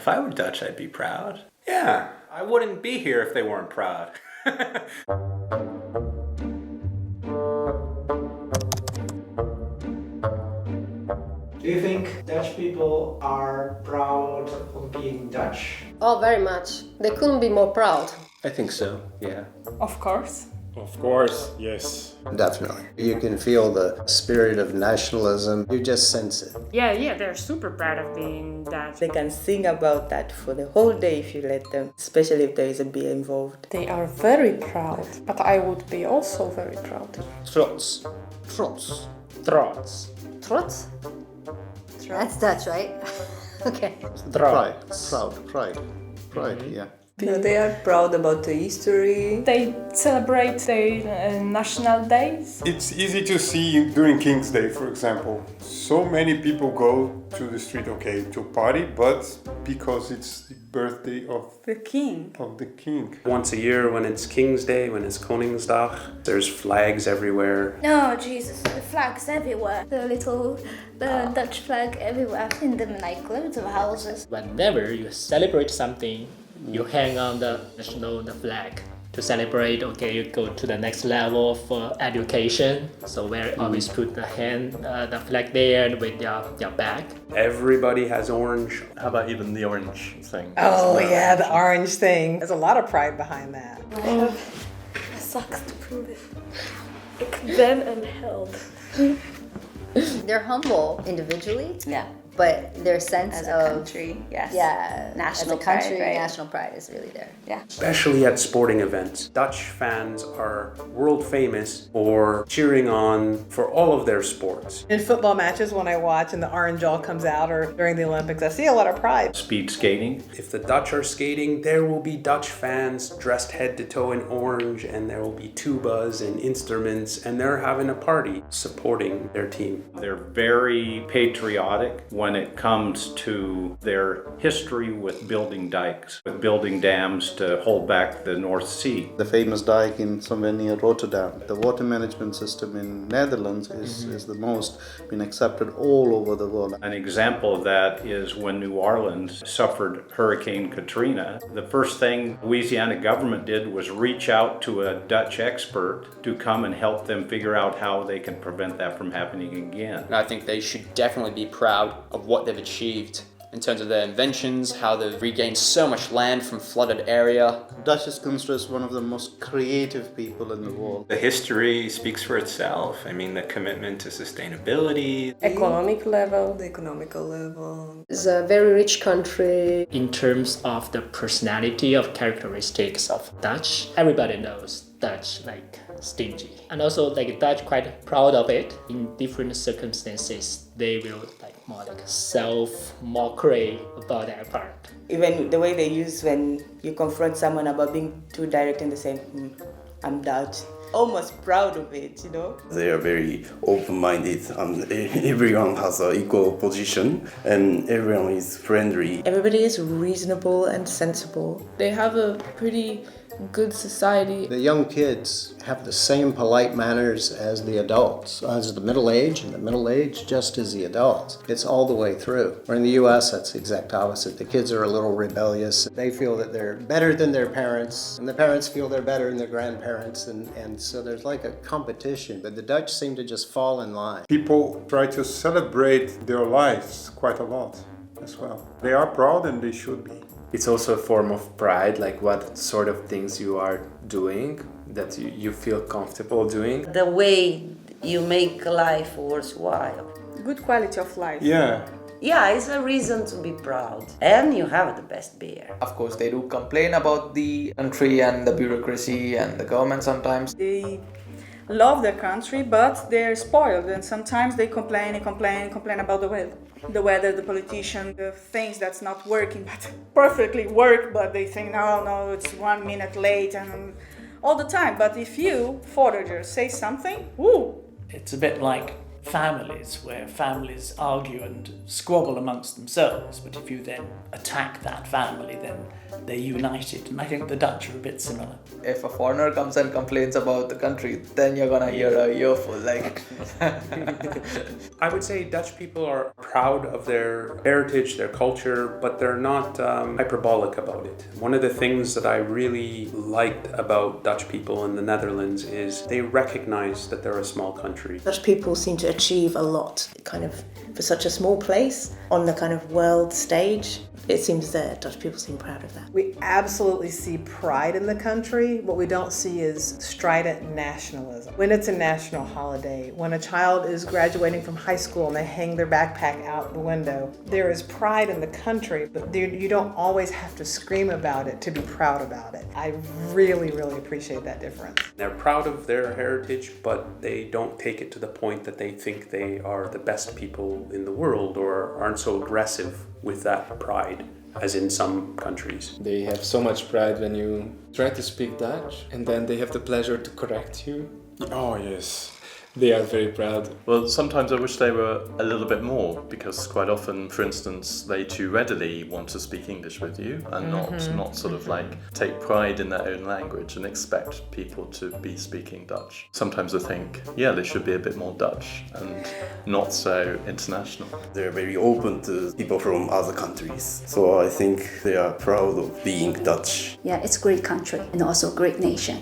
If I were Dutch, I'd be proud. Yeah, I wouldn't be here if they weren't proud. Do you think Dutch people are proud of being Dutch? Oh, very much. They couldn't be more proud. I think so, yeah. Of course. Of course, yes. Definitely. You can feel the spirit of nationalism. You just sense it. Yeah, they're super proud of being Dutch. They can sing about that for the whole day if you let them, especially if there is a beer involved. They are very proud, but I would be also very proud. Trots. Trots. Trots. Trots? That's Dutch, right? Okay. Pride. Proud. Pride. Pride, yeah. They are proud about the history. They celebrate their national days. It's easy to see during King's Day, for example. So many people go to the street, okay, to party, but because it's the birthday of The king. the king. Once a year when it's King's Day, when it's Koningsdag, there's flags everywhere. Oh, Jesus, the flags everywhere. The Dutch flag everywhere. I've seen them in like loads of houses. Whenever you celebrate something, you hang on the flag to celebrate. Okay, you go to the next level of education. So where always put the flag there with your back. Everybody has orange. How about even the orange thing? Oh yeah, the orange thing. There's a lot of pride behind that. I have socks to prove it. Then and held. They're humble individually, Yeah. but their sense As a of country, yes. yeah, National as a country, pride, right? national pride is really there. Yeah. Especially at sporting events. Dutch fans are world famous for cheering on for all of their sports. In football matches, when I watch and the orange all comes out, or during the Olympics, I see a lot of pride. Speed skating. If the Dutch are skating, there will be Dutch fans dressed head to toe in orange, and there will be tubas and instruments, and they're having a party supporting their team. They're very patriotic when it comes to their history with building dikes, with building dams to hold back the North Sea. The famous dike in somewhere near Rotterdam. The water management system in Netherlands is the most been accepted all over the world. An example of that is when New Orleans suffered Hurricane Katrina. The first thing Louisiana government did was reach out to a Dutch expert to come and help them figure out how they can prevent that from happening again. And I think they should definitely be proud of what they've achieved in terms of their inventions, how they've regained so much land from flooded area. Dutch is considered one of the most creative people in the world. The history speaks for itself. I mean, the commitment to sustainability. Economic level. The economical level. It's a very rich country. In terms of the personality of characteristics of Dutch, everybody knows Dutch like stingy. And also like Dutch quite proud of it. In different circumstances, they will like more like self-mockery about that part. Even the way they use when you confront someone about being too direct and they say, I'm Dutch. Almost proud of it, you know? They are very open-minded and everyone has an equal position and everyone is friendly. Everybody is reasonable and sensible. They have a pretty good society. The young kids have the same polite manners as the adults, as the middle age, and the middle age just as the adults. It's all the way through. Or in the US, that's the exact opposite. The kids are a little rebellious. They feel that they're better than their parents, and the parents feel they're better than their grandparents, and so there's like a competition. But the Dutch seem to just fall in line. People try to celebrate their lives quite a lot as well. They are proud and they should be. It's also a form of pride, like what sort of things you are doing that you feel comfortable doing. The way you make life worthwhile. Good quality of life. Yeah. Yeah, it's a reason to be proud. And you have the best beer. Of course, they do complain about the country and the bureaucracy and the government sometimes. They love their country, but they're spoiled, and sometimes they complain about the weather, the politician, the things that's not working, but perfectly work, but they think, no, it's 1 minute late, and all the time. But if you, foragers, say something, woo! It's a bit like families, where families argue and squabble amongst themselves, but if you then attack that family, then they're united. And I think the Dutch are a bit similar. If a foreigner comes and complains about the country, then you're gonna hear a earful. Like, I would say Dutch people are proud of their heritage, their culture, but they're not hyperbolic about it. One of the things that I really liked about Dutch people in the Netherlands is they recognize that they're a small country. Dutch people seem to achieve a lot, kind of, for such a small place on the kind of world stage. It seems that Dutch people seem proud of that. We absolutely see pride in the country. What we don't see is strident nationalism. When it's a national holiday, when a child is graduating from high school and they hang their backpack out the window, there is pride in the country, but you don't always have to scream about it to be proud about it. I really, really appreciate that difference. They're proud of their heritage, but they don't take it to the point that they think they are the best people in the world or aren't so aggressive with that pride as in some countries. They have so much pride when you try to speak Dutch and then they have the pleasure to correct you. Oh, yes. They are very proud. Well, sometimes I wish they were a little bit more, because quite often, for instance, they too readily want to speak English with you and not sort of like take pride in their own language and expect people to be speaking Dutch. Sometimes I think, yeah, they should be a bit more Dutch and not so international. They're very open to people from other countries. So I think they are proud of being Dutch. Yeah, it's a great country and also a great nation.